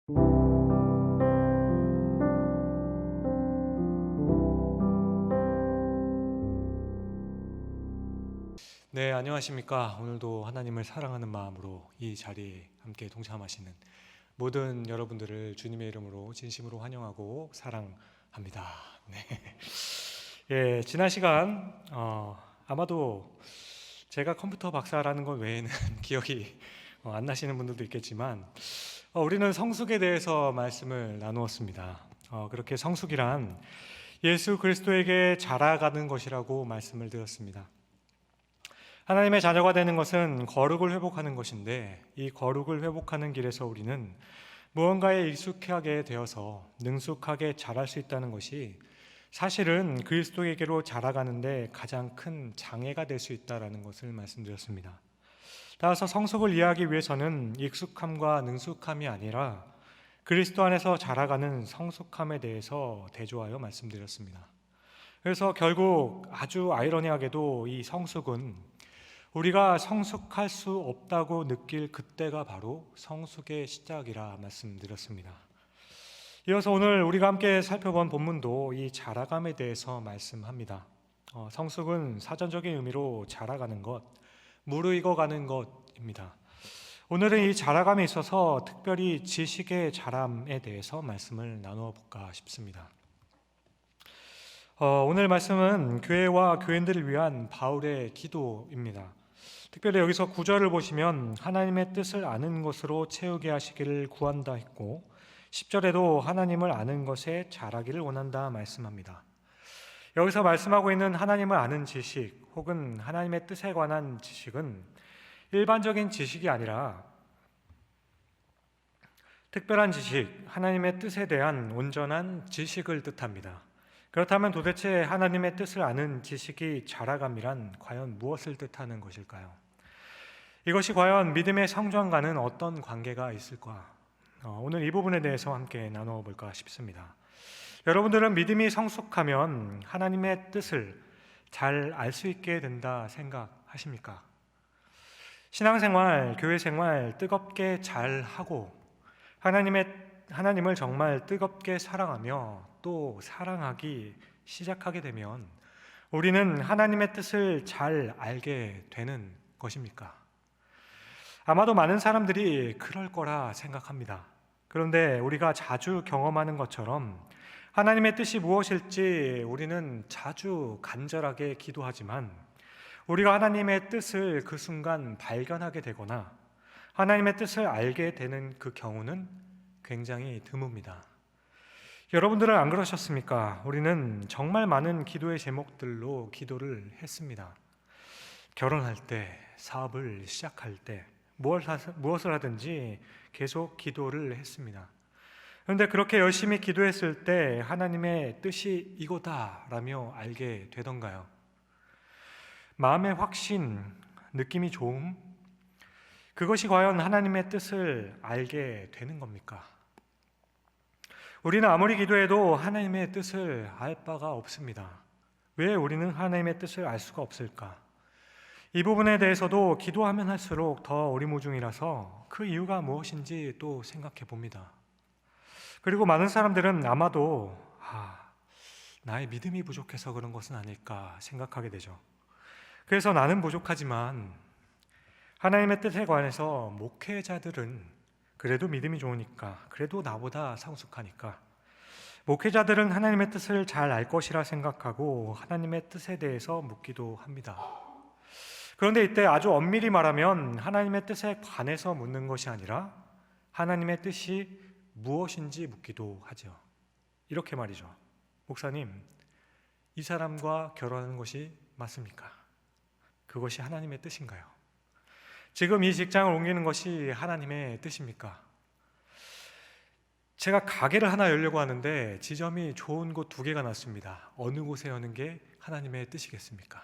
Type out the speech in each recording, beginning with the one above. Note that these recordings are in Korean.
네, 안녕하십니까. 오늘도 하나님을 사랑하는 마음으로 이 자리에 함께 동참하시는 모든 여러분들을 주님의 이름으로 진심으로 환영하고 사랑합니다. 네. 예, 지난 시간 아마도 제가 컴퓨터 박사라는 것 외에는 기억이 안 나시는 분들도 있겠지만 우리는 성숙에 대해서 말씀을 나누었습니다. 그렇게 성숙이란 예수 그리스도에게 자라가는 것이라고 말씀을 드렸습니다. 하나님의 자녀가 되는 것은 거룩을 회복하는 것인데, 이 거룩을 회복하는 길에서 우리는 무언가에 익숙하게 되어서 능숙하게 자랄 수 있다는 것이 사실은 그리스도에게로 자라가는데 가장 큰 장애가 될 수 있다는 것을 말씀드렸습니다. 따라서 성숙을 이해하기 위해서는 익숙함과 능숙함이 아니라 그리스도 안에서 자라가는 성숙함에 대해서 대조하여 말씀드렸습니다. 그래서 결국 아주 아이러니하게도 이 성숙은 우리가 성숙할 수 없다고 느낄 그때가 바로 성숙의 시작이라 말씀드렸습니다. 이어서 오늘 우리가 함께 살펴본 본문도 이 자라감에 대해서 말씀합니다. 성숙은 사전적인 의미로 자라가는 것, 무르익어가는 것입니다. 오늘은 이 자라감에 있어서 특별히 지식의 자람에 대해서 말씀을 나누어 볼까 싶습니다. 오늘 말씀은 교회와 교인들을 위한 바울의 기도입니다. 특별히 여기서 9절을 보시면 하나님의 뜻을 아는 것으로 채우게 하시기를 구한다 했고 10절에도 하나님을 아는 것에 자라기를 원한다 말씀합니다. 여기서 말씀하고 있는 하나님을 아는 지식 혹은 하나님의 뜻에 관한 지식은 일반적인 지식이 아니라 특별한 지식, 하나님의 뜻에 대한 온전한 지식을 뜻합니다. 그렇다면 도대체 하나님의 뜻을 아는 지식이 자라감이란 과연 무엇을 뜻하는 것일까요? 이것이 과연 믿음의 성장과는 어떤 관계가 있을까? 오늘 이 부분에 대해서 함께 나누어 볼까 싶습니다. 여러분들은 믿음이 성숙하면 하나님의 뜻을 잘 알 수 있게 된다 생각하십니까? 신앙생활, 교회생활 뜨겁게 잘 하고 하나님을 정말 뜨겁게 사랑하며 또 사랑하기 시작하게 되면 우리는 하나님의 뜻을 잘 알게 되는 것입니까? 아마도 많은 사람들이 그럴 거라 생각합니다. 그런데 우리가 자주 경험하는 것처럼 하나님의 뜻이 무엇일지 우리는 자주 간절하게 기도하지만 우리가 하나님의 뜻을 그 순간 발견하게 되거나 하나님의 뜻을 알게 되는 그 경우는 굉장히 드뭅니다. 여러분들은 안 그러셨습니까? 우리는 정말 많은 기도의 제목들로 기도를 했습니다. 결혼할 때, 사업을 시작할 때, 무엇을 하든지 계속 기도를 했습니다. 그런데 그렇게 열심히 기도했을 때 하나님의 뜻이 이거다라며 알게 되던가요? 마음의 확신, 느낌이 좋음? 그것이 과연 하나님의 뜻을 알게 되는 겁니까? 우리는 아무리 기도해도 하나님의 뜻을 알 바가 없습니다. 왜 우리는 하나님의 뜻을 알 수가 없을까? 이 부분에 대해서도 기도하면 할수록 더 오리무중이라서 그 이유가 무엇인지 또 생각해 봅니다. 그리고 많은 사람들은 아마도 나의 믿음이 부족해서 그런 것은 아닐까 생각하게 되죠. 그래서 나는 부족하지만 하나님의 뜻에 관해서 목회자들은 그래도 믿음이 좋으니까, 그래도 나보다 성숙하니까 목회자들은 하나님의 뜻을 잘 알 것이라 생각하고 하나님의 뜻에 대해서 묻기도 합니다. 그런데 이때 아주 엄밀히 말하면 하나님의 뜻에 관해서 묻는 것이 아니라 하나님의 뜻이 무엇인지 묻기도 하죠. 이렇게 말이죠. 목사님, 이 사람과 결혼하는 것이 맞습니까? 그것이 하나님의 뜻인가요? 지금 이 직장을 옮기는 것이 하나님의 뜻입니까? 제가 가게를 하나 열려고 하는데 지점이 좋은 곳 2개가 났습니다. 어느 곳에 여는 게 하나님의 뜻이겠습니까?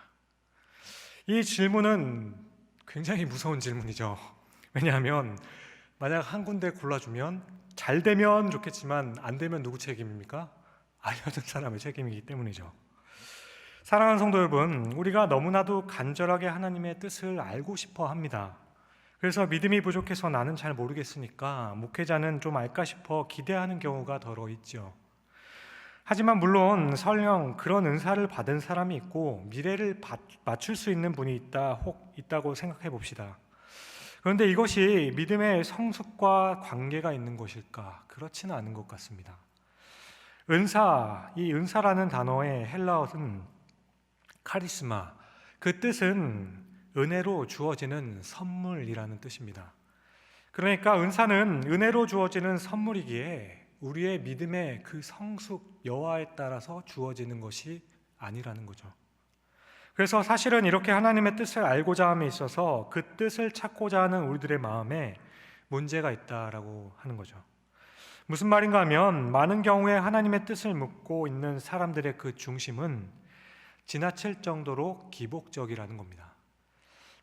이 질문은 굉장히 무서운 질문이죠. 왜냐하면 만약 한 군데 골라주면 잘 되면 좋겠지만 안 되면 누구 책임입니까? 알려준 사람의 책임이기 때문이죠. 사랑하는 성도 여러분, 우리가 너무나도 간절하게 하나님의 뜻을 알고 싶어 합니다. 그래서 믿음이 부족해서 나는 잘 모르겠으니까 목회자는 좀 알까 싶어 기대하는 경우가 더러 있죠. 하지만 물론 설령 그런 은사를 받은 사람이 있고 미래를 맞출 수 있는 분이 있다고 생각해 봅시다. 그런데 이것이 믿음의 성숙과 관계가 있는 것일까? 그렇지는 않은 것 같습니다. 이 은사라는 단어의 헬라어는 카리스마, 그 뜻은 은혜로 주어지는 선물이라는 뜻입니다. 그러니까 은사는 은혜로 주어지는 선물이기에 우리의 믿음의 그 성숙 여하에 따라서 주어지는 것이 아니라는 거죠. 그래서 사실은 이렇게 하나님의 뜻을 알고자 함에 있어서 그 뜻을 찾고자 하는 우리들의 마음에 문제가 있다라고 하는 거죠. 무슨 말인가 하면 많은 경우에 하나님의 뜻을 묻고 있는 사람들의 그 중심은 지나칠 정도로 기복적이라는 겁니다.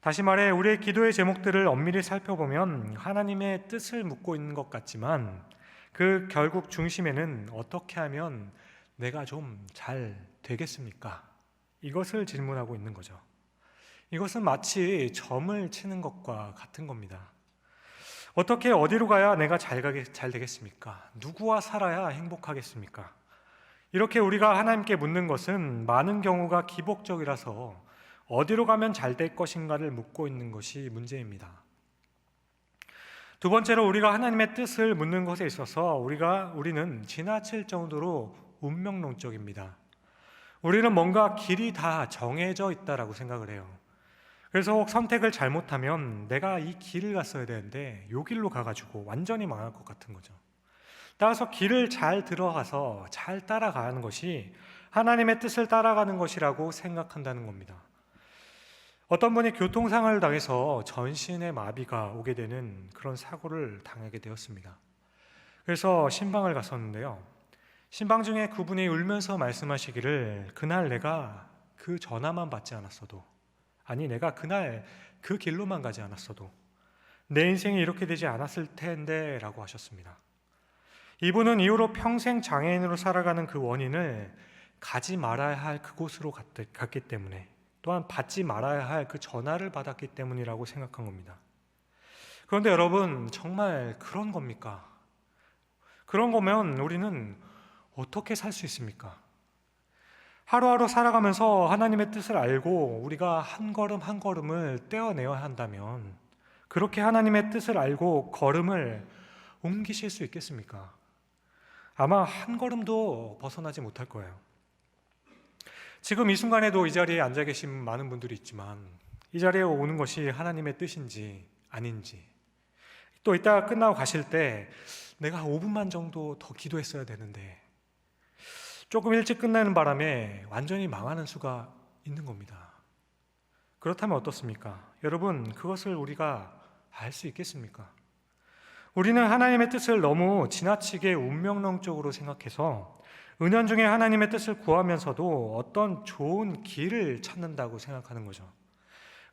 다시 말해 우리의 기도의 제목들을 엄밀히 살펴보면 하나님의 뜻을 묻고 있는 것 같지만 그 결국 중심에는 어떻게 하면 내가 좀 잘 되겠습니까? 이것을 질문하고 있는 거죠. 이것은 마치 점을 치는 것과 같은 겁니다. 어떻게 어디로 가야 내가 잘 되겠습니까? 누구와 살아야 행복하겠습니까? 이렇게 우리가 하나님께 묻는 것은 많은 경우가 기복적이라서 어디로 가면 잘 될 것인가를 묻고 있는 것이 문제입니다. 두 번째로 우리가 하나님의 뜻을 묻는 것에 있어서 우리는 지나칠 정도로 운명론적입니다. 우리는 뭔가 길이 다 정해져 있다라고 생각을 해요. 그래서 혹 선택을 잘못하면 내가 이 길을 갔어야 되는데 이 길로 가가지고 완전히 망할 것 같은 거죠. 따라서 길을 잘 들어가서 잘 따라가는 것이 하나님의 뜻을 따라가는 것이라고 생각한다는 겁니다. 어떤 분이 교통사고를 당해서 전신에 마비가 오게 되는 그런 사고를 당하게 되었습니다. 그래서 신방을 갔었는데요. 신방 중에 그분이 울면서 말씀하시기를 그날 내가 그 전화만 받지 않았어도 내가 그날 그 길로만 가지 않았어도 내 인생이 이렇게 되지 않았을 텐데 라고 하셨습니다. 이분은 이후로 평생 장애인으로 살아가는 그 원인을 가지 말아야 할 그곳으로 갔기 때문에 또한 받지 말아야 할 그 전화를 받았기 때문이라고 생각한 겁니다. 그런데 여러분 정말 그런 겁니까? 그런 거면 우리는 어떻게 살 수 있습니까? 하루하루 살아가면서 하나님의 뜻을 알고 우리가 한 걸음 한 걸음을 떼어내야 한다면 그렇게 하나님의 뜻을 알고 걸음을 옮기실 수 있겠습니까? 아마 한 걸음도 벗어나지 못할 거예요. 지금 이 순간에도 이 자리에 앉아 계신 많은 분들이 있지만 이 자리에 오는 것이 하나님의 뜻인지 아닌지 또 이따가 끝나고 가실 때 내가 5분만 정도 더 기도했어야 되는데 조금 일찍 끝나는 바람에 완전히 망하는 수가 있는 겁니다. 그렇다면 어떻습니까? 여러분 그것을 우리가 알 수 있겠습니까? 우리는 하나님의 뜻을 너무 지나치게 운명론적으로 생각해서 은연중에 하나님의 뜻을 구하면서도 어떤 좋은 길을 찾는다고 생각하는 거죠.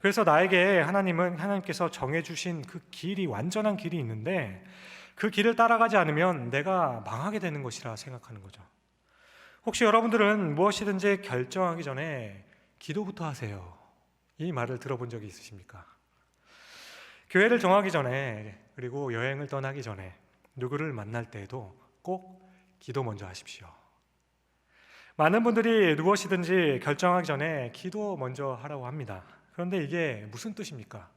그래서 나에게 하나님께서 정해주신 그 길이 완전한 길이 있는데 그 길을 따라가지 않으면 내가 망하게 되는 것이라 생각하는 거죠. 혹시 여러분들은 무엇이든지 결정하기 전에 기도부터 하세요. 이 말을 들어본 적이 있으십니까? 교회를 정하기 전에 그리고 여행을 떠나기 전에 누구를 만날 때에도 꼭 기도 먼저 하십시오. 많은 분들이 무엇이든지 결정하기 전에 기도 먼저 하라고 합니다. 그런데 이게 무슨 뜻입니까?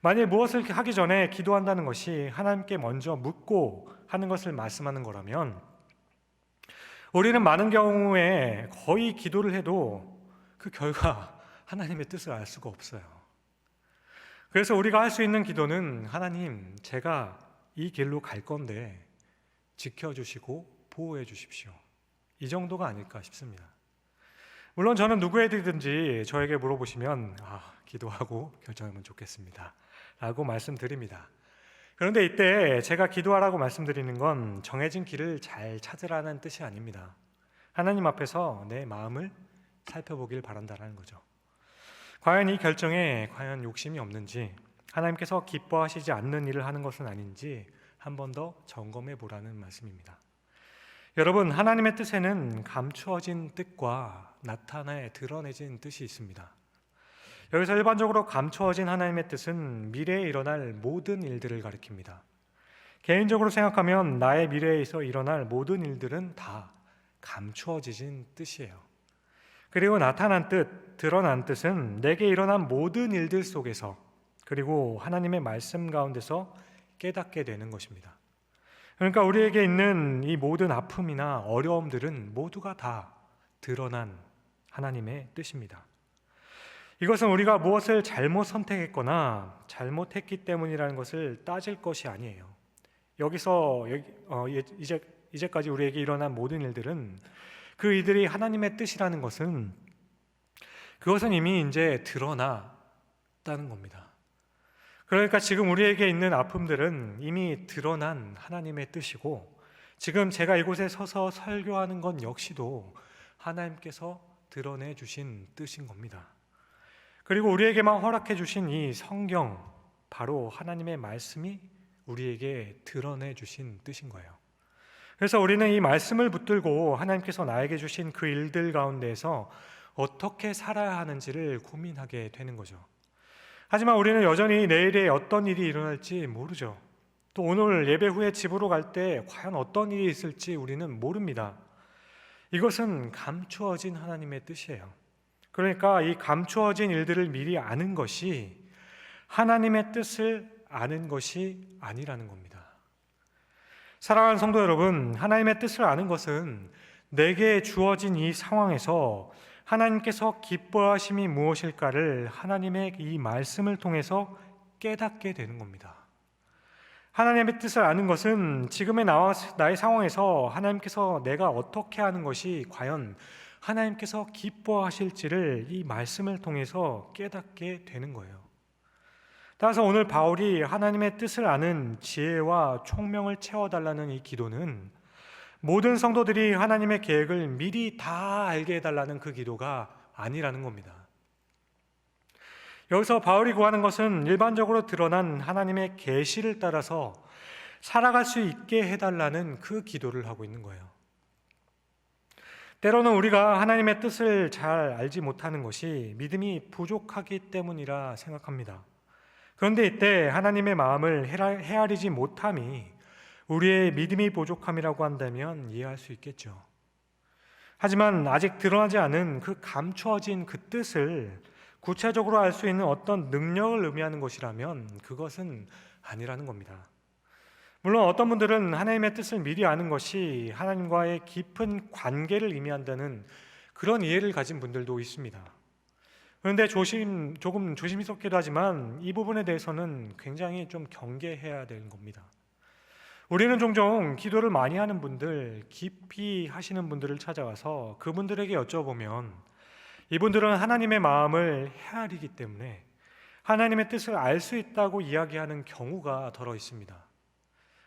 만일 무엇을 하기 전에 기도한다는 것이 하나님께 먼저 묻고 하는 것을 말씀하는 거라면 우리는 많은 경우에 거의 기도를 해도 그 결과 하나님의 뜻을 알 수가 없어요. 그래서 우리가 할 수 있는 기도는 하나님, 제가 이 길로 갈 건데 지켜주시고 보호해 주십시오. 이 정도가 아닐까 싶습니다. 물론 저는 누구에게든지 저에게 물어보시면 기도하고 결정하면 좋겠습니다 라고 말씀드립니다. 그런데 이때 제가 기도하라고 말씀드리는 건 정해진 길을 잘 찾으라는 뜻이 아닙니다. 하나님 앞에서 내 마음을 살펴보길 바란다는 거죠. 과연 이 결정에 과연 욕심이 없는지, 하나님께서 기뻐하시지 않는 일을 하는 것은 아닌지 한 번 더 점검해 보라는 말씀입니다. 여러분, 하나님의 뜻에는 감추어진 뜻과 드러내진 뜻이 있습니다. 여기서 일반적으로 감추어진 하나님의 뜻은 미래에 일어날 모든 일들을 가리킵니다. 개인적으로 생각하면 나의 미래에서 일어날 모든 일들은 다 감추어진 뜻이에요. 그리고 나타난 뜻, 드러난 뜻은 내게 일어난 모든 일들 속에서 그리고 하나님의 말씀 가운데서 깨닫게 되는 것입니다. 그러니까 우리에게 있는 이 모든 아픔이나 어려움들은 모두가 다 드러난 하나님의 뜻입니다. 이것은 우리가 무엇을 잘못 선택했거나 잘못했기 때문이라는 것을 따질 것이 아니에요. 여기서 이제까지 우리에게 일어난 모든 일들은 그 일들이 하나님의 뜻이라는 것은 그것은 이미 이제 드러났다는 겁니다. 그러니까 지금 우리에게 있는 아픔들은 이미 드러난 하나님의 뜻이고 지금 제가 이곳에 서서 설교하는 건 역시도 하나님께서 드러내 주신 뜻인 겁니다. 그리고 우리에게만 허락해 주신 이 성경, 바로 하나님의 말씀이 우리에게 드러내 주신 뜻인 거예요. 그래서 우리는 이 말씀을 붙들고 하나님께서 나에게 주신 그 일들 가운데에서 어떻게 살아야 하는지를 고민하게 되는 거죠. 하지만 우리는 여전히 내일에 어떤 일이 일어날지 모르죠. 또 오늘 예배 후에 집으로 갈 때 과연 어떤 일이 있을지 우리는 모릅니다. 이것은 감추어진 하나님의 뜻이에요. 그러니까 이 감추어진 일들을 미리 아는 것이 하나님의 뜻을 아는 것이 아니라는 겁니다. 사랑하는 성도 여러분, 하나님의 뜻을 아는 것은 내게 주어진 이 상황에서 하나님께서 기뻐하심이 무엇일까를 하나님의 이 말씀을 통해서 깨닫게 되는 겁니다. 하나님의 뜻을 아는 것은 지금의 나의 상황에서 하나님께서 내가 어떻게 하는 것이 과연 하나님께서 기뻐하실지를 이 말씀을 통해서 깨닫게 되는 거예요. 따라서 오늘 바울이 하나님의 뜻을 아는 지혜와 총명을 채워달라는 이 기도는 모든 성도들이 하나님의 계획을 미리 다 알게 해달라는 그 기도가 아니라는 겁니다. 여기서 바울이 구하는 것은 일반적으로 드러난 하나님의 계시를 따라서 살아갈 수 있게 해달라는 그 기도를 하고 있는 거예요. 때로는 우리가 하나님의 뜻을 잘 알지 못하는 것이 믿음이 부족하기 때문이라 생각합니다. 그런데 이때 하나님의 마음을 헤아리지 못함이 우리의 믿음이 부족함이라고 한다면 이해할 수 있겠죠. 하지만 아직 드러나지 않은 그 감추어진 그 뜻을 구체적으로 알 수 있는 어떤 능력을 의미하는 것이라면 그것은 아니라는 겁니다. 물론 어떤 분들은 하나님의 뜻을 미리 아는 것이 하나님과의 깊은 관계를 의미한다는 그런 이해를 가진 분들도 있습니다. 그런데 조금 조심스럽기도 하지만 이 부분에 대해서는 굉장히 좀 경계해야 되는 겁니다. 우리는 종종 기도를 많이 하는 분들, 깊이 하시는 분들을 찾아와서 그분들에게 여쭤보면 이분들은 하나님의 마음을 헤아리기 때문에 하나님의 뜻을 알 수 있다고 이야기하는 경우가 더러 있습니다.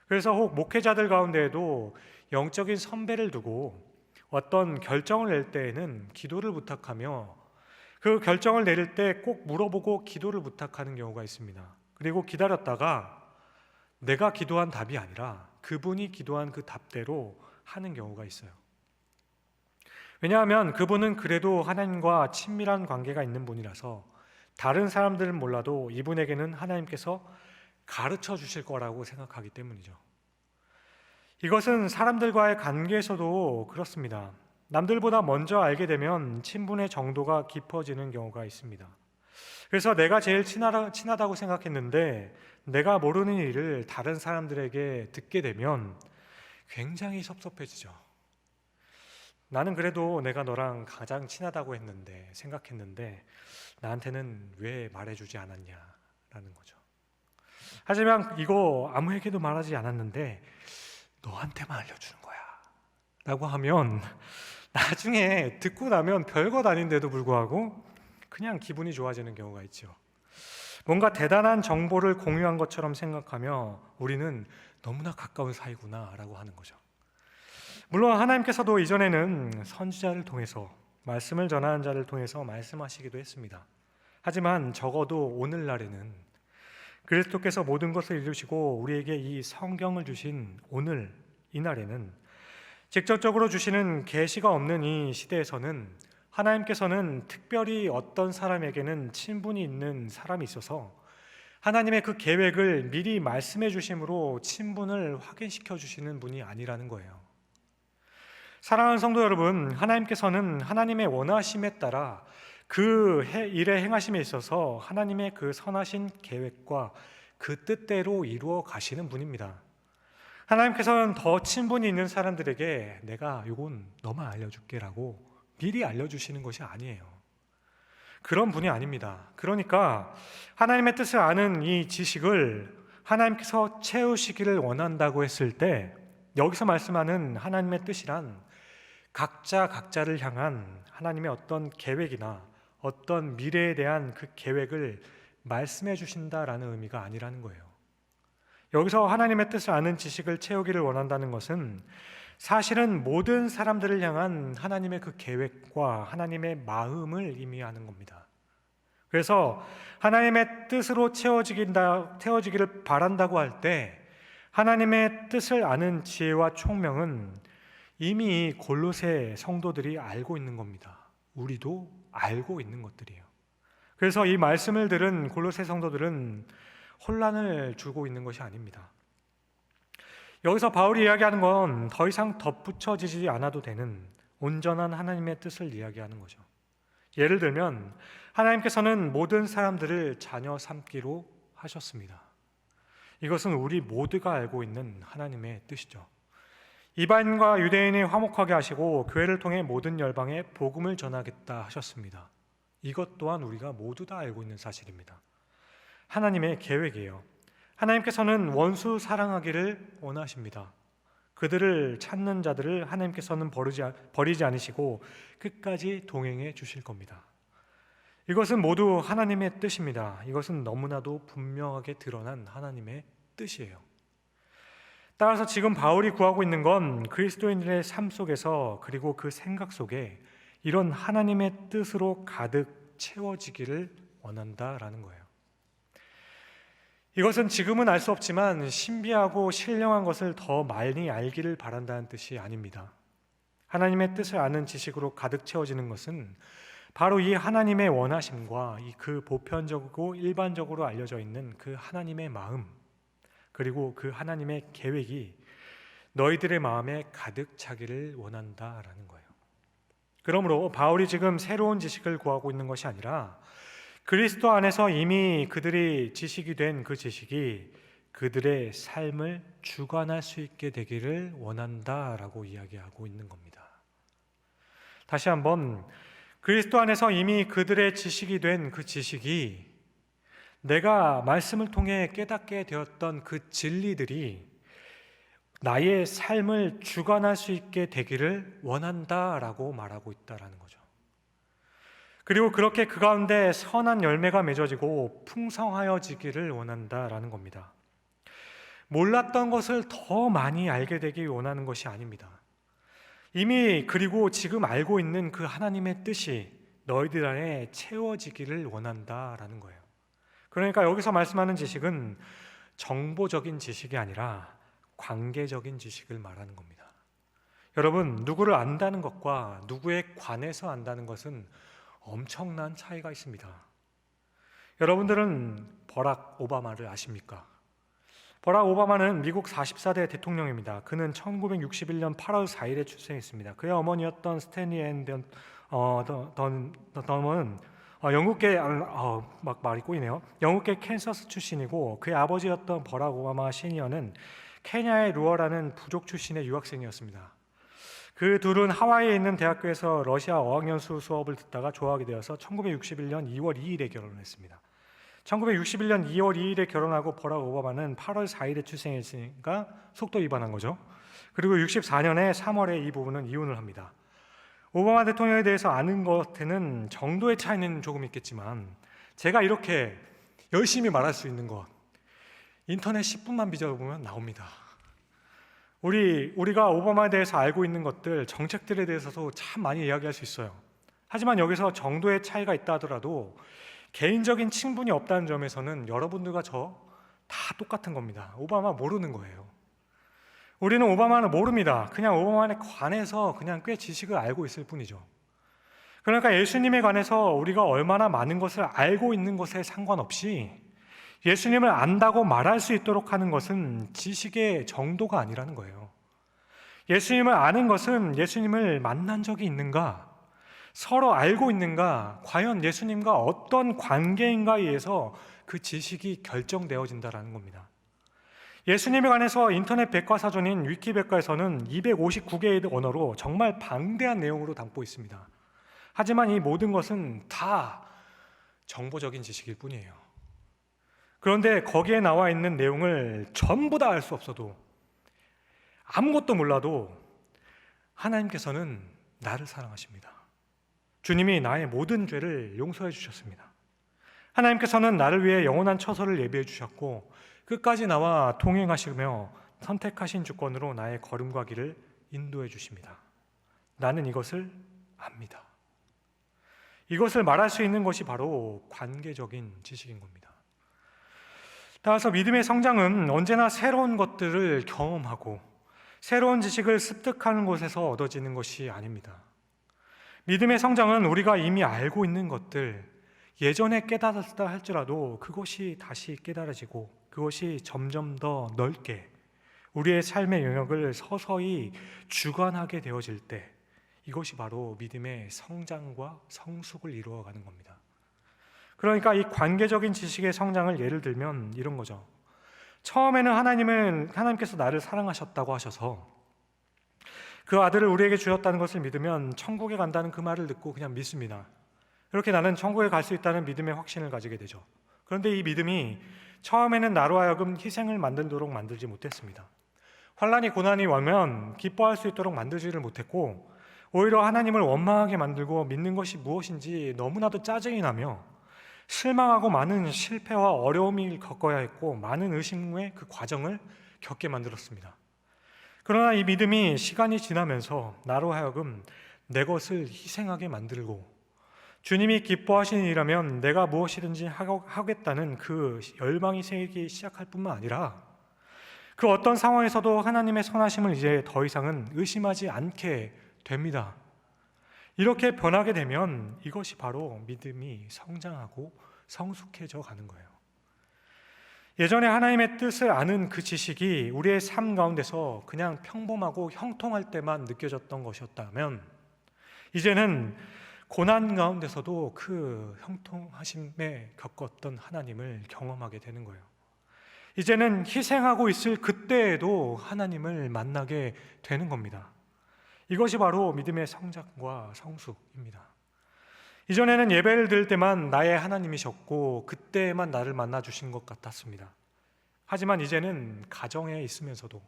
그래서 혹 목회자들 가운데에도 영적인 선배를 두고 어떤 결정을 낼 때에는 기도를 부탁하며 그 결정을 내릴 때 꼭 물어보고 기도를 부탁하는 경우가 있습니다. 그리고 기다렸다가 내가 기도한 답이 아니라 그분이 기도한 그 답대로 하는 경우가 있어요. 왜냐하면 그분은 그래도 하나님과 친밀한 관계가 있는 분이라서 다른 사람들은 몰라도 이분에게는 하나님께서 가르쳐 주실 거라고 생각하기 때문이죠. 이것은 사람들과의 관계에서도 그렇습니다. 남들보다 먼저 알게 되면 친분의 정도가 깊어지는 경우가 있습니다. 그래서 내가 제일 친하다고 생각했는데 내가 모르는 일을 다른 사람들에게 듣게 되면 굉장히 섭섭해지죠. 나는 그래도 내가 너랑 가장 친하다고 생각했는데 나한테는 왜 말해주지 않았냐라는 거죠. 하지만 이거 아무에게도 말하지 않았는데 너한테만 알려주는 거야 라고 하면 나중에 듣고 나면 별것 아닌데도 불구하고 그냥 기분이 좋아지는 경우가 있죠. 뭔가 대단한 정보를 공유한 것처럼 생각하며 우리는 너무나 가까운 사이구나 라고 하는 거죠. 물론 하나님께서도 이전에는 선지자를 통해서 말씀을 전하는 자를 통해서 말씀하시기도 했습니다. 하지만 적어도 오늘날에는 그리스도께서 모든 것을 이루시고 우리에게 이 성경을 주신 이날에는 직접적으로 주시는 계시가 없는 이 시대에서는 하나님께서는 특별히 어떤 사람에게는 친분이 있는 사람이 있어서 하나님의 그 계획을 미리 말씀해 주심으로 친분을 확인시켜 주시는 분이 아니라는 거예요. 사랑하는 성도 여러분, 하나님께서는 하나님의 원하심에 따라 그 일의 행하심에 있어서 하나님의 그 선하신 계획과 그 뜻대로 이루어 가시는 분입니다. 하나님께서는 더 친분이 있는 사람들에게 내가 이건 너만 알려줄게라고 미리 알려주시는 것이 아니에요. 그런 분이 아닙니다. 그러니까 하나님의 뜻을 아는 이 지식을 하나님께서 채우시기를 원한다고 했을 때 여기서 말씀하는 하나님의 뜻이란 각자를 향한 하나님의 어떤 계획이나 어떤 미래에 대한 그 계획을 말씀해 주신다라는 의미가 아니라는 거예요. 여기서 하나님의 뜻을 아는 지식을 채우기를 원한다는 것은 사실은 모든 사람들을 향한 하나님의 그 계획과 하나님의 마음을 의미하는 겁니다. 그래서 하나님의 뜻으로 채워지기를 바란다고 할 때 하나님의 뜻을 아는 지혜와 총명은 이미 골로새 성도들이 알고 있는 겁니다. 우리도 알고 있는 것들이에요. 그래서 이 말씀을 들은 골로새 성도들은 혼란을 주고 있는 것이 아닙니다. 여기서 바울이 이야기하는 건 더 이상 덧붙여지지 않아도 되는 온전한 하나님의 뜻을 이야기하는 거죠. 예를 들면 하나님께서는 모든 사람들을 자녀 삼기로 하셨습니다. 이것은 우리 모두가 알고 있는 하나님의 뜻이죠. 이방인과 유대인이 화목하게 하시고 교회를 통해 모든 열방에 복음을 전하겠다 하셨습니다. 이것 또한 우리가 모두 다 알고 있는 사실입니다. 하나님의 계획이에요. 하나님께서는 원수 사랑하기를 원하십니다. 그들을 찾는 자들을 하나님께서는 버리지 않으시고 끝까지 동행해 주실 겁니다. 이것은 모두 하나님의 뜻입니다. 이것은 너무나도 분명하게 드러난 하나님의 뜻이에요. 따라서 지금 바울이 구하고 있는 건 그리스도인들의 삶 속에서 그리고 그 생각 속에 이런 하나님의 뜻으로 가득 채워지기를 원한다라는 거예요. 이것은 지금은 알 수 없지만 신비하고 신령한 것을 더 많이 알기를 바란다는 뜻이 아닙니다. 하나님의 뜻을 아는 지식으로 가득 채워지는 것은 바로 이 하나님의 원하심과 이 그 보편적이고 일반적으로 알려져 있는 그 하나님의 마음, 그리고 그 하나님의 계획이 너희들의 마음에 가득 차기를 원한다라는 거예요. 그러므로 바울이 지금 새로운 지식을 구하고 있는 것이 아니라 그리스도 안에서 이미 그들이 지식이 된 그 지식이 그들의 삶을 주관할 수 있게 되기를 원한다라고 이야기하고 있는 겁니다. 다시 한번 그리스도 안에서 이미 그들의 지식이 된 그 지식이 내가 말씀을 통해 깨닫게 되었던 그 진리들이 나의 삶을 주관할 수 있게 되기를 원한다라고 말하고 있다라는 거죠. 그리고 그렇게 그 가운데 선한 열매가 맺어지고 풍성하여지기를 원한다라는 겁니다. 몰랐던 것을 더 많이 알게 되기 원하는 것이 아닙니다. 이미 그리고 지금 알고 있는 그 하나님의 뜻이 너희들 안에 채워지기를 원한다라는 거예요. 그러니까 여기서 말씀하는 지식은 정보적인 지식이 아니라 관계적인 지식을 말하는 겁니다. 여러분, 누구를 안다는 것과 누구에 관해서 안다는 것은 엄청난 차이가 있습니다. 여러분들은 버락 오바마를 아십니까? 버락 오바마는 미국 44대 대통령입니다. 그는 1961년 8월 4일에 출생했습니다. 그의 어머니였던 스탠리 앤 던은 영국계 막 말이 꼬이네요. 영국계 캔서스 출신이고 그의 아버지였던 버락 오바마 시니어는 케냐의 루어라는 부족 출신의 유학생이었습니다. 그 둘은 하와이에 있는 대학교에서 러시아 어학연수 수업을 듣다가 좋아하게 되어서 1961년 2월 2일에 결혼했습니다. 1961년 2월 2일에 결혼하고 버락 오바마는 8월 4일에 출생했으니까 속도 위반한 거죠. 그리고 64년에 3월에 이 부부는 이혼을 합니다. 오바마 대통령에 대해서 아는 것에는 정도의 차이는 조금 있겠지만 제가 이렇게 열심히 말할 수 있는 것 인터넷 10분만 뒤져보면 나옵니다. 우리가 오바마에 대해서 알고 있는 것들, 정책들에 대해서도 참 많이 이야기할 수 있어요. 하지만 여기서 정도의 차이가 있다 하더라도 개인적인 친분이 없다는 점에서는 여러분들과 저 다 똑같은 겁니다. 오바마 모르는 거예요. 우리는 오바마는 모릅니다. 그냥 오바마에 관해서 그냥 꽤 지식을 알고 있을 뿐이죠. 그러니까 예수님에 관해서 우리가 얼마나 많은 것을 알고 있는 것에 상관없이 예수님을 안다고 말할 수 있도록 하는 것은 지식의 정도가 아니라는 거예요. 예수님을 아는 것은 예수님을 만난 적이 있는가, 서로 알고 있는가, 과연 예수님과 어떤 관계인가에 의해서 그 지식이 결정되어진다는 겁니다. 예수님에 관해서 인터넷 백과사전인 위키백과에서는 259개의 언어로 정말 방대한 내용으로 담고 있습니다. 하지만 이 모든 것은 다 정보적인 지식일 뿐이에요. 그런데 거기에 나와 있는 내용을 전부 다 알 수 없어도, 아무것도 몰라도 하나님께서는 나를 사랑하십니다. 주님이 나의 모든 죄를 용서해 주셨습니다. 하나님께서는 나를 위해 영원한 처소를 예비해 주셨고 끝까지 나와 동행하시며 선택하신 주권으로 나의 걸음과 길을 인도해 주십니다. 나는 이것을 압니다. 이것을 말할 수 있는 것이 바로 관계적인 지식인 겁니다. 따라서 믿음의 성장은 언제나 새로운 것들을 경험하고 새로운 지식을 습득하는 곳에서 얻어지는 것이 아닙니다. 믿음의 성장은 우리가 이미 알고 있는 것들, 예전에 깨달았다 할지라도 그것이 다시 깨달아지고 그것이 점점 더 넓게 우리의 삶의 영역을 서서히 주관하게 되어질 때, 이것이 바로 믿음의 성장과 성숙을 이루어가는 겁니다. 그러니까 이 관계적인 지식의 성장을 예를 들면 이런 거죠. 처음에는 하나님께서 나를 사랑하셨다고 하셔서 그 아들을 우리에게 주셨다는 것을 믿으면 천국에 간다는 그 말을 듣고 그냥 믿습니다. 이렇게 나는 천국에 갈 수 있다는 믿음의 확신을 가지게 되죠. 그런데 이 믿음이 처음에는 나로 하여금 희생을 만들도록 만들지 못했습니다. 환난이 고난이 오면 기뻐할 수 있도록 만들지를 못했고 오히려 하나님을 원망하게 만들고 믿는 것이 무엇인지 너무나도 짜증이 나며 실망하고 많은 실패와 어려움을 겪어야 했고 많은 의심의 그 과정을 겪게 만들었습니다. 그러나 이 믿음이 시간이 지나면서 나로 하여금 내 것을 희생하게 만들고 주님이 기뻐하시는 일이라면 내가 무엇이든지 하겠다는 그 열망이 생기기 시작할 뿐만 아니라 그 어떤 상황에서도 하나님의 선하심을 이제 더 이상은 의심하지 않게 됩니다. 이렇게 변하게 되면 이것이 바로 믿음이 성장하고 성숙해져 가는 거예요. 예전에 하나님의 뜻을 아는 그 지식이 우리의 삶 가운데서 그냥 평범하고 형통할 때만 느껴졌던 것이었다면 이제는 고난 가운데서도 그 형통하심에 겪었던 하나님을 경험하게 되는 거예요. 이제는 희생하고 있을 그때에도 하나님을 만나게 되는 겁니다. 이것이 바로 믿음의 성장과 성숙입니다. 이전에는 예배를 드릴 때만 나의 하나님이셨고 그때만 나를 만나주신 것 같았습니다. 하지만 이제는 가정에 있으면서도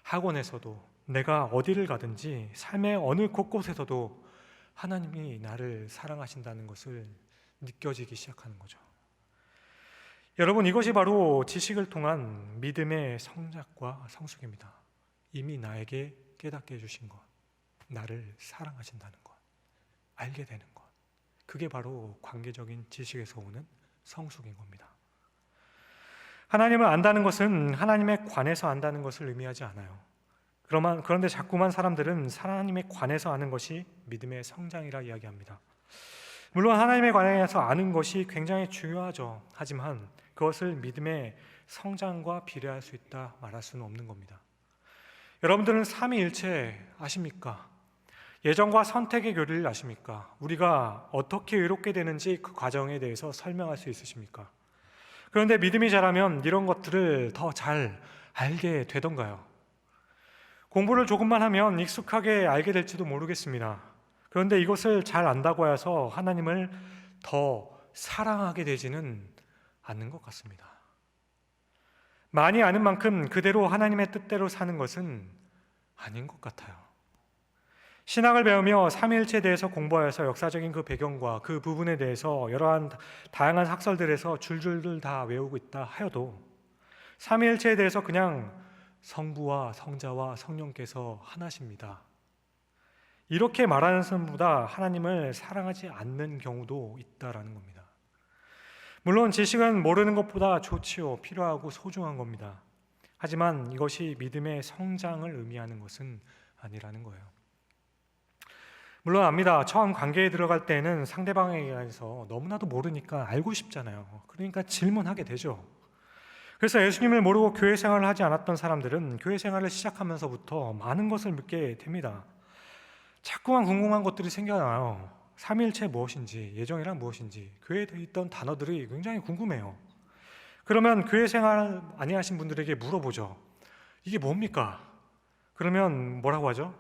학원에서도 내가 어디를 가든지 삶의 어느 곳곳에서도 하나님이 나를 사랑하신다는 것을 느껴지기 시작하는 거죠. 여러분, 이것이 바로 지식을 통한 믿음의 성장과 성숙입니다. 이미 나에게 깨닫게 해주신 것, 나를 사랑하신다는 것, 알게 되는 것, 그게 바로 관계적인 지식에서 오는 성숙인 겁니다. 하나님을 안다는 것은 하나님에 관해서 안다는 것을 의미하지 않아요. 그런데 자꾸만 사람들은 하나님에 관해서 아는 것이 믿음의 성장이라 이야기합니다. 물론 하나님에 관해서 아는 것이 굉장히 중요하죠. 하지만 그것을 믿음의 성장과 비례할 수 있다 말할 수는 없는 겁니다. 여러분들은 삼위일체 아십니까? 예정과 선택의 교리를 아십니까? 우리가 어떻게 의롭게 되는지 그 과정에 대해서 설명할 수 있으십니까? 그런데 믿음이 자라면 이런 것들을 더 잘 알게 되던가요? 공부를 조금만 하면 익숙하게 알게 될지도 모르겠습니다. 그런데 이것을 잘 안다고 해서 하나님을 더 사랑하게 되지는 않는 것 같습니다. 많이 아는 만큼 그대로 하나님의 뜻대로 사는 것은 아닌 것 같아요. 신학을 배우며 삼위일체에 대해서 공부하여서 역사적인 그 배경과 그 부분에 대해서 여러한 다양한 학설들에서 줄줄들 다 외우고 있다 하여도 삼위일체에 대해서 그냥 성부와 성자와 성령께서 하나십니다, 이렇게 말하는 사람보다 하나님을 사랑하지 않는 경우도 있다라는 겁니다. 물론 지식은 모르는 것보다 좋지요, 필요하고 소중한 겁니다. 하지만 이것이 믿음의 성장을 의미하는 것은 아니라는 거예요. 물론 압니다. 처음 관계에 들어갈 때는 상대방에 대해서 너무나도 모르니까 알고 싶잖아요. 그러니까 질문하게 되죠. 그래서 예수님을 모르고 교회 생활을 하지 않았던 사람들은 교회 생활을 시작하면서부터 많은 것을 묻게 됩니다. 자꾸만 궁금한 것들이 생겨나요. 삼위일체 무엇인지, 예정이란 무엇인지, 교회에 있던 단어들이 굉장히 궁금해요. 그러면 교회 생활 많이 하신 분들에게 물어보죠. 이게 뭡니까? 그러면 뭐라고 하죠?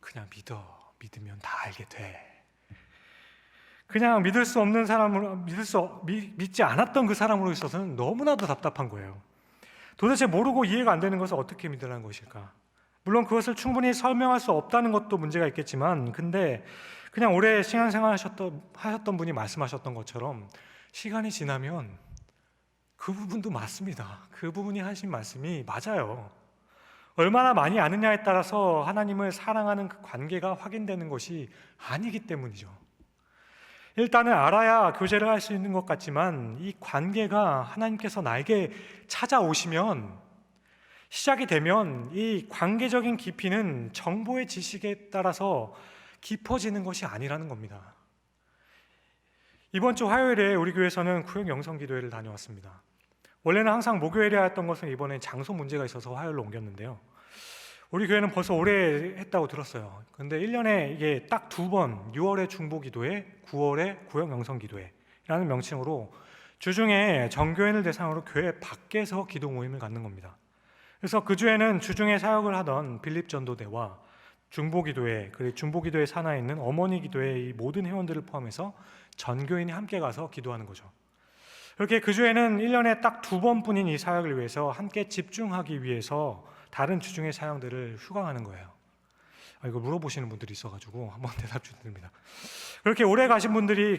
그냥 믿어. 믿으면 다 알게 돼. 그냥 믿을 수 없는 사람으로, 믿지 않았던 그 사람으로 있어서는 너무나도 답답한 거예요. 도대체 모르고 이해가 안 되는 것을 어떻게 믿으라는 것일까? 물론 그것을 충분히 설명할 수 없다는 것도 문제가 있겠지만, 근데 그냥 오래 신앙생활 하셨던 분이 말씀하셨던 것처럼 시간이 지나면 그 부분도 맞습니다. 그 부분이 하신 말씀이 맞아요. 얼마나 많이 아느냐에 따라서 하나님을 사랑하는 그 관계가 확인되는 것이 아니기 때문이죠. 일단은 알아야 교제를 할 수 있는 것 같지만 이 관계가 하나님께서 나에게 찾아오시면, 시작이 되면 이 관계적인 깊이는 정보의 지식에 따라서 깊어지는 것이 아니라는 겁니다. 이번 주 화요일에 우리 교회에서는 구역 영성기도회를 다녀왔습니다. 원래는 항상 목요일에 했던 것은 이번에 장소 문제가 있어서 화요일로 옮겼는데요. 우리 교회는 벌써 오래 했다고 들었어요. 근데 1년에 이게 딱 2번, 6월에 중보기도회, 9월에 구역 영성기도회라는 명칭으로 주중에 정교인을 대상으로 교회 밖에서 기도 모임을 갖는 겁니다. 그래서 그 주에는 주중에 사역을 하던 빌립 전도대와 중보기도회, 그리고 중보기도회 산하에 있는 어머니 기도회 이 모든 회원들을 포함해서 전교인이 함께 가서 기도하는 거죠. 이렇게 그 주에는 1년에 딱 2번뿐인 이 사역을 위해서 함께 집중하기 위해서 다른 주중의 사역들을 휴강하는 거예요. 이거 물어보시는 분들이 있어가지고 한번 대답 좀 드립니다. 그렇게 오래 가신 분들은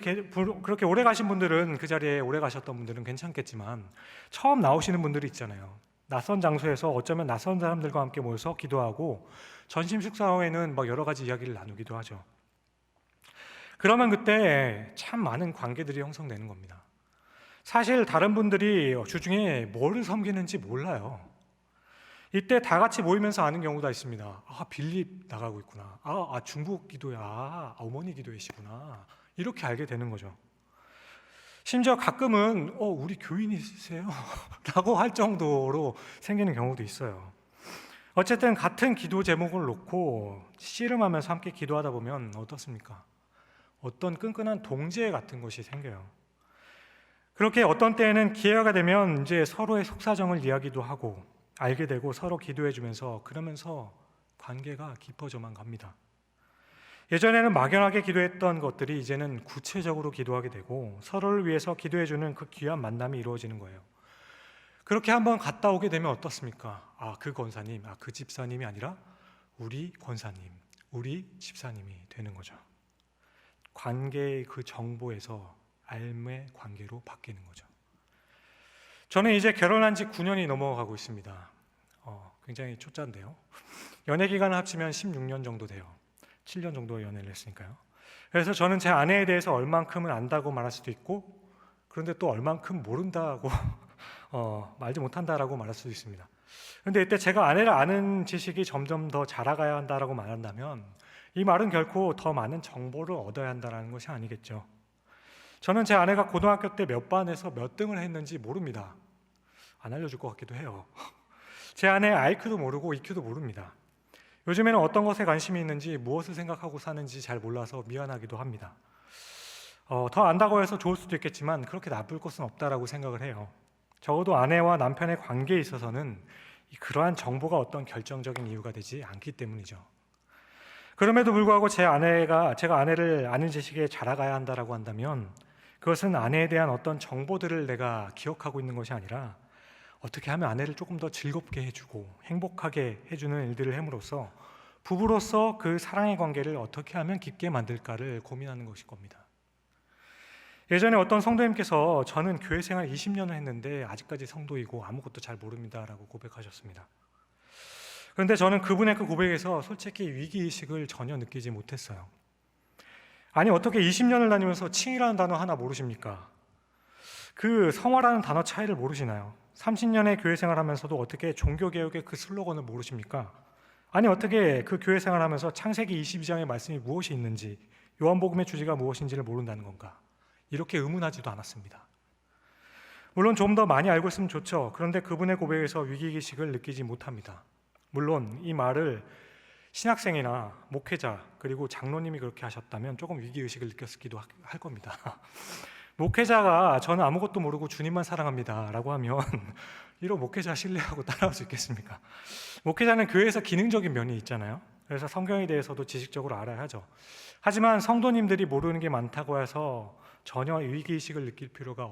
그 자리에 오래 가셨던 분들은 괜찮겠지만 처음 나오시는 분들이 있잖아요. 낯선 장소에서 어쩌면 낯선 사람들과 함께 모여서 기도하고 전심 식사 후에는 여러 가지 이야기를 나누기도 하죠. 그러면 그때 참 많은 관계들이 형성되는 겁니다. 사실 다른 분들이 주중에 뭐를 섬기는지 몰라요. 이때 다 같이 모이면서 아는 경우가 있습니다. 빌립 나가고 있구나. 중복 기도야. 어머니 기도회시구나. 이렇게 알게 되는 거죠. 심지어 가끔은 우리 교인이세요? 라고 할 정도로 생기는 경우도 있어요. 어쨌든 같은 기도 제목을 놓고 씨름하면서 함께 기도하다 보면 어떻습니까? 어떤 끈끈한 동지애 같은 것이 생겨요. 그렇게 어떤 때에는 기회가 되면 이제 서로의 속사정을 이야기도 하고 알게 되고 서로 기도해 주면서 그러면서 관계가 깊어져만 갑니다. 예전에는 막연하게 기도했던 것들이 이제는 구체적으로 기도하게 되고 서로를 위해서 기도해 주는 그 귀한 만남이 이루어지는 거예요. 그렇게 한번 갔다 오게 되면 어떻습니까? 그 권사님, 그 집사님이 아니라 우리 권사님, 우리 집사님이 되는 거죠. 관계의 그 정보에서 알매 관계로 바뀌는 거죠. 저는 이제 결혼한 지 9년이 넘어가고 있습니다. 굉장히 초짜인데요. 연애 기간을 합치면 16년 정도 돼요. 7년 정도 연애를 했으니까요. 그래서 저는 제 아내에 대해서 얼만큼은 안다고 말할 수도 있고, 그런데 또 얼만큼 모른다고 말지 못한다라고 말할 수도 있습니다. 그런데 이때 제가 아내를 아는 지식이 점점 더 자라가야 한다라고 말한다면 이 말은 결코 더 많은 정보를 얻어야 한다는 것이 아니겠죠. 저는 제 아내가 고등학교 때 몇 반에서 몇 등을 했는지 모릅니다. 안 알려줄 것 같기도 해요. 제 아내의 IQ도 모르고 EQ도 모릅니다. 요즘에는 어떤 것에 관심이 있는지, 무엇을 생각하고 사는지 잘 몰라서 미안하기도 합니다. 더 안다고 해서 좋을 수도 있겠지만 그렇게 나쁠 것은 없다라고 생각을 해요. 적어도 아내와 남편의 관계에 있어서는 그러한 정보가 어떤 결정적인 이유가 되지 않기 때문이죠. 그럼에도 불구하고 제가 아내를 아는 지식에 자라가야 한다라고 한다면 그것은 아내에 대한 어떤 정보들을 내가 기억하고 있는 것이 아니라 어떻게 하면 아내를 조금 더 즐겁게 해주고 행복하게 해주는 일들을 함으로써 부부로서 그 사랑의 관계를 어떻게 하면 깊게 만들까를 고민하는 것일 겁니다. 예전에 어떤 성도님께서 저는 교회 생활 20년을 했는데 아직까지 성도이고 아무것도 잘 모릅니다라고 고백하셨습니다. 그런데 저는 그분의 그 고백에서 솔직히 위기의식을 전혀 느끼지 못했어요. 아니 어떻게 20년을 다니면서 칭이라는 단어 하나 모르십니까? 그 성화라는 단어 차이를 모르시나요? 30년의 교회 생활하면서도 어떻게 종교개혁의 그 슬로건을 모르십니까? 아니 어떻게 그 교회 생활하면서 창세기 22장의 말씀이 무엇이 있는지, 요한복음의 주제가 무엇인지를 모른다는 건가? 이렇게 의문하지도 않았습니다. 물론 좀 더 많이 알고 있으면 좋죠. 그런데 그분의 고백에서 위기의식을 느끼지 못합니다. 물론 이 말을 신학생이나 목회자 그리고 장로님이 그렇게 하셨다면 조금 위기의식을 느꼈기도 할 겁니다. 목회자가 저는 아무것도 모르고 주님만 사랑합니다 라고 하면 이런 목회자 신뢰하고 따라올 수 있겠습니까? 목회자는 교회에서 기능적인 면이 있잖아요. 그래서 성경에 대해서도 지식적으로 알아야 하죠. 하지만 성도님들이 모르는 게 많다고 해서 전혀 위기의식을 느낄 필요가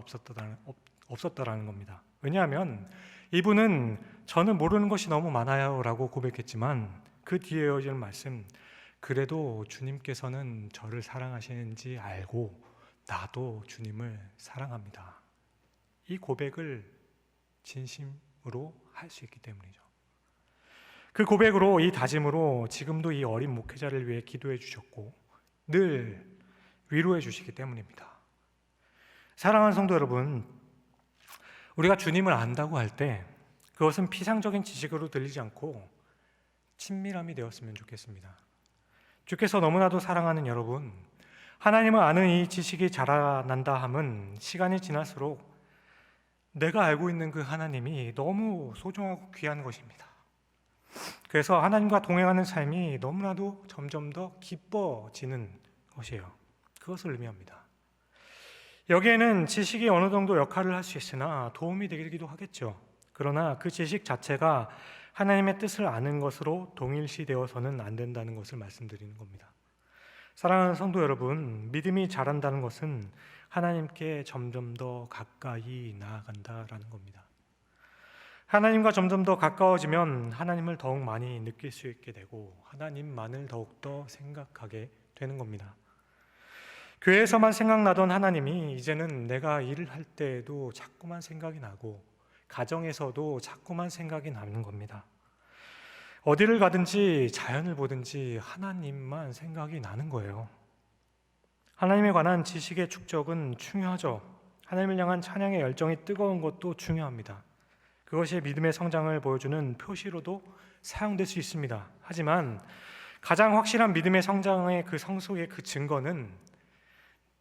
없었다라는 겁니다. 왜냐하면 이분은 저는 모르는 것이 너무 많아요 라고 고백했지만 그 뒤에 이어지는 말씀, 그래도 주님께서는 저를 사랑하시는지 알고 나도 주님을 사랑합니다. 이 고백을 진심으로 할 수 있기 때문이죠. 그 고백으로, 이 다짐으로 지금도 이 어린 목회자를 위해 기도해 주셨고 늘 위로해 주시기 때문입니다. 사랑하는 성도 여러분, 우리가 주님을 안다고 할 때 그것은 피상적인 지식으로 들리지 않고 친밀함이 되었으면 좋겠습니다. 주께서 너무나도 사랑하는 여러분, 하나님을 아는 이 지식이 자라난다 함은 시간이 지날수록 내가 알고 있는 그 하나님이 너무 소중하고 귀한 것입니다. 그래서 하나님과 동행하는 삶이 너무나도 점점 더 기뻐지는 것이에요. 그것을 의미합니다. 여기에는 지식이 어느 정도 역할을 할 수 있으나 도움이 되기도 하겠죠. 그러나 그 지식 자체가 하나님의 뜻을 아는 것으로 동일시되어서는 안 된다는 것을 말씀드리는 겁니다. 사랑하는 성도 여러분, 믿음이 자란다는 것은 하나님께 점점 더 가까이 나아간다라는 겁니다. 하나님과 점점 더 가까워지면 하나님을 더욱 많이 느낄 수 있게 되고 하나님만을 더욱더 생각하게 되는 겁니다. 교회에서만 생각나던 하나님이 이제는 내가 일을 할 때에도 자꾸만 생각이 나고 가정에서도 자꾸만 생각이 나는 겁니다. 어디를 가든지 자연을 보든지 하나님만 생각이 나는 거예요. 하나님에 관한 지식의 축적은 중요하죠. 하나님을 향한 찬양의 열정이 뜨거운 것도 중요합니다. 그것이 믿음의 성장을 보여주는 표시로도 사용될 수 있습니다. 하지만 가장 확실한 믿음의 성장의 그 성숙의 그 증거는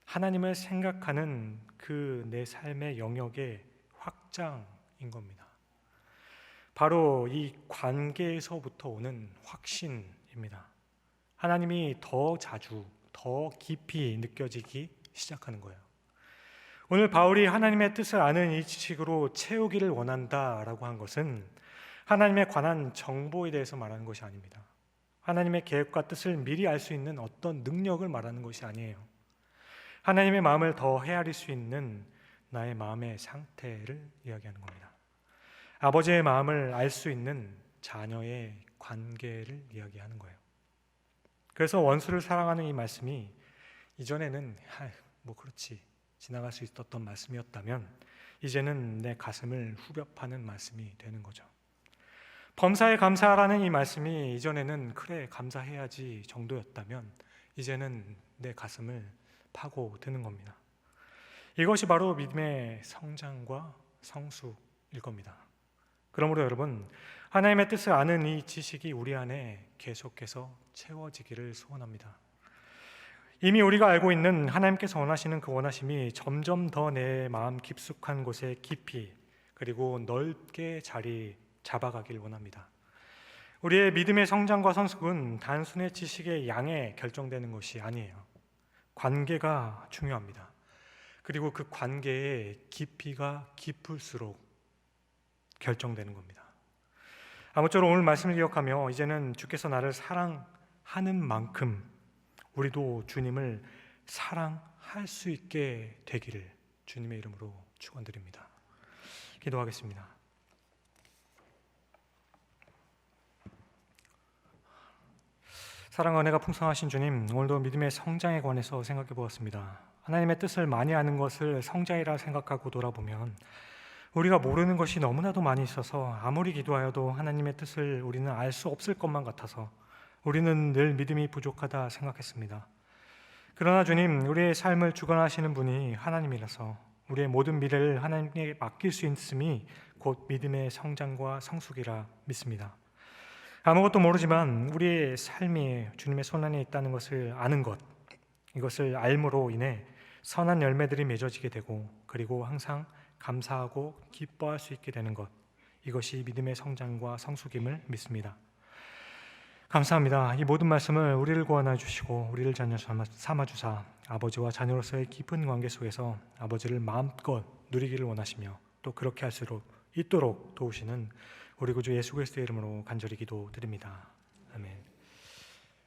하나님을 생각하는 그 내 삶의 영역의 확장인 겁니다. 바로 이 관계에서부터 오는 확신입니다. 하나님이 더 자주, 더 깊이 느껴지기 시작하는 거예요. 오늘 바울이 하나님의 뜻을 아는 이 지식으로 채우기를 원한다라고 한 것은 하나님에 관한 정보에 대해서 말하는 것이 아닙니다. 하나님의 계획과 뜻을 미리 알 수 있는 어떤 능력을 말하는 것이 아니에요. 하나님의 마음을 더 헤아릴 수 있는 나의 마음의 상태를 이야기하는 겁니다. 아버지의 마음을 알 수 있는 자녀의 관계를 이야기하는 거예요. 그래서 원수를 사랑하는 이 말씀이 이전에는 뭐 그렇지 지나갈 수 있었던 말씀이었다면 이제는 내 가슴을 후벼 파는 말씀이 되는 거죠. 범사에 감사하라는 이 말씀이 이전에는 그래 감사해야지 정도였다면 이제는 내 가슴을 파고 드는 겁니다. 이것이 바로 믿음의 성장과 성숙일 겁니다. 그러므로 여러분, 하나님의 뜻을 아는 이 지식이 우리 안에 계속해서 채워지기를 소원합니다. 이미 우리가 알고 있는 하나님께서 원하시는 그 원하심이 점점 더 내 마음 깊숙한 곳에 깊이 그리고 넓게 자리 잡아가길 원합니다. 우리의 믿음의 성장과 성숙은 단순히 지식의 양에 결정되는 것이 아니에요. 관계가 중요합니다. 그리고 그 관계의 깊이가 깊을수록 결정되는 겁니다. 아무쪼록 오늘 말씀을 기억하며 이제는 주께서 나를 사랑하는 만큼 우리도 주님을 사랑할 수 있게 되기를 주님의 이름으로 축원드립니다. 기도하겠습니다. 사랑과 은혜가 풍성하신 주님, 오늘도 믿음의 성장에 관해서 생각해 보았습니다. 하나님의 뜻을 많이 아는 것을 성장이라 생각하고 돌아보면 우리가 모르는 것이 너무나도 많이 있어서 아무리 기도하여도 하나님의 뜻을 우리는 알 수 없을 것만 같아서 우리는 늘 믿음이 부족하다 생각했습니다. 그러나 주님, 우리의 삶을 주관하시는 분이 하나님이라서 우리의 모든 미래를 하나님께 맡길 수 있음이 곧 믿음의 성장과 성숙이라 믿습니다. 아무것도 모르지만 우리의 삶이 주님의 손안에 있다는 것을 아는 것, 이것을 알므로 인해 선한 열매들이 맺어지게 되고, 그리고 항상 감사하고 기뻐할 수 있게 되는 것, 이것이 믿음의 성장과 성숙임을 믿습니다. 감사합니다. 이 모든 말씀을 우리를 구원해 주시고 우리를 자녀 삼아 주사 아버지와 자녀로서의 깊은 관계 속에서 아버지를 마음껏 누리기를 원하시며 또 그렇게 할 수 있도록 도우시는 우리 구주 예수 그리스도의 이름으로 간절히 기도드립니다. 아멘.